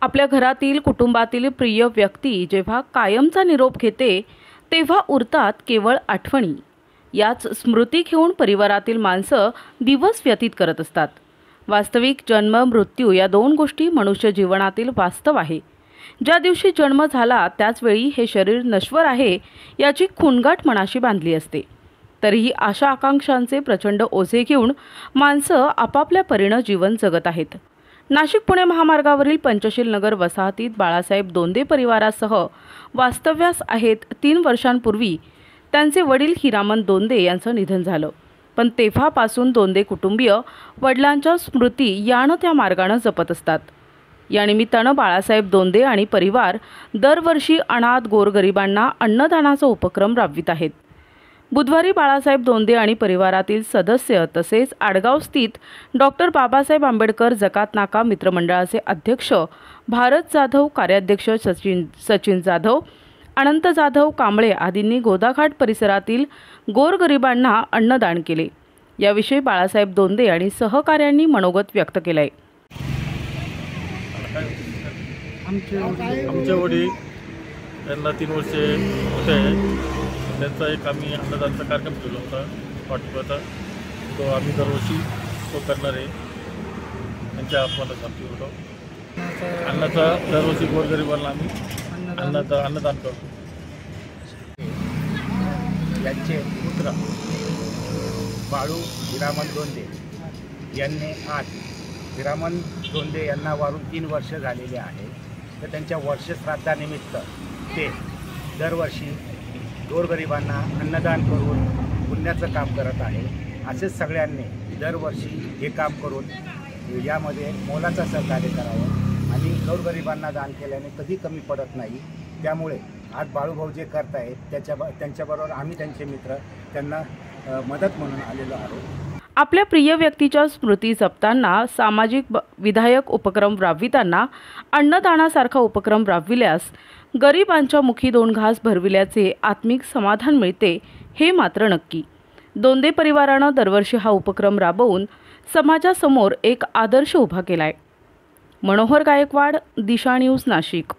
आपल्या घरातील कुटुंबातील प्रिय व्यक्ती जेव्हा कायमचा निरोप घेते तेव्हा उरतात केवळ आठवणी। याच स्मृती घेऊन परिवारातील माणसं दिवस व्यतीत करत असतात। वास्तविक जन्म मृत्यू या दोन गोष्टी मनुष्य जीवनातील वास्तव आहे। ज्या दिवशी जन्म झाला त्याच वेळी हे शरीर नश्वर आहे याची खुणगाठ मनाशी बांधली असते। तरीही आशा आकांक्षांचे प्रचंड ओझे घेऊन माणसं आपापल्या परीने जीवन जगत आहेत। नाशिक पुणे महामार्गावरील पंचशील नगर वसाहतीत बाळासाहेब दोंदे परिवारासह वास्तव्यास आहेत। 3 वर्षांपूर्वी त्यांचे वडील हिरामन दोंदे यांचं निधन झालं, पण तेव्हापासून दोंदे कुटुंबीय वडिलांच्या स्मृती यानं त्या मार्गाने जपत असतात। या निमित्तानं बाळासाहेब दोंदे आणि परिवार दरवर्षी अनाथ गोरगरिबांना अन्नदानाचा उपक्रम राबवित आहेत। बुधवारी बाळासाहेब दोंदे आणि परिवारातील सदस्य तसेच आडगाव स्थित डॉक्टर बाबासाहेब आंबेडकर जकात नाका मित्रमंडळाचे अध्यक्ष भारत जाधव, कार्याध्यक्ष सचिन जाधव, अनंत जाधव कांबळे आदींनी गोदाघाट परिसरातील गोरगरिबांना अन्नदान केले। याविषयी बाळासाहेब दोंदे आणि सहकाऱ्यांनी मनोगत व्यक्त केले। आमचे वडील त्यांना 3 वर्षे होते। त्यांचा एक आम्ही अन्नदानाचा कार्यक्रम केला होता पाठवता, तो आम्ही दरवर्षी तो करणार आहे। त्यांच्या आत्माला शांती होतो। अन्नाचा दरवर्षी गोरगरिबांना आम्ही अन्नदान करतो। यांचे पुत्र बाळू हिरामन दोंदे यांनी आज हिरामन दोंदे यांना वारून 3 वर्ष झालेले आहे। तर त्यांच्या वर्षश्राद्धानिमित्त ते दरवर्षी गोरगरिबांना अन्नदान करून पुण्याचं काम करत आहे। असेच सगळ्यांनी दरवर्षी हे काम करून यामध्ये मोलाचं सहकार्य करावं आणि गोरगरिबांना दान केल्याने कधी कमी पडत नाही। त्यामुळे आज बाळूभाऊ जे करत आहेत त्यांच्याबरोबर आम्ही त्यांचे मित्र त्यांना मदत म्हणून आलेलो आहोत। आपल्या प्रिय व्यक्तीच्या स्मृती जपताना सामाजिक विधायक उपक्रम राबविताना अन्नदानासारखा उपक्रम राबविल्यास गरिबांच्या मुखी 2 घास भरविल्याचे आत्मिक समाधान मिळते हे मात्र नक्की। दोंदे परिवारानं दरवर्षी हा उपक्रम राबवून समाजासमोर एक आदर्श उभा केलाय। मनोहर गायकवाड, दिशा न्यूज, नाशिक।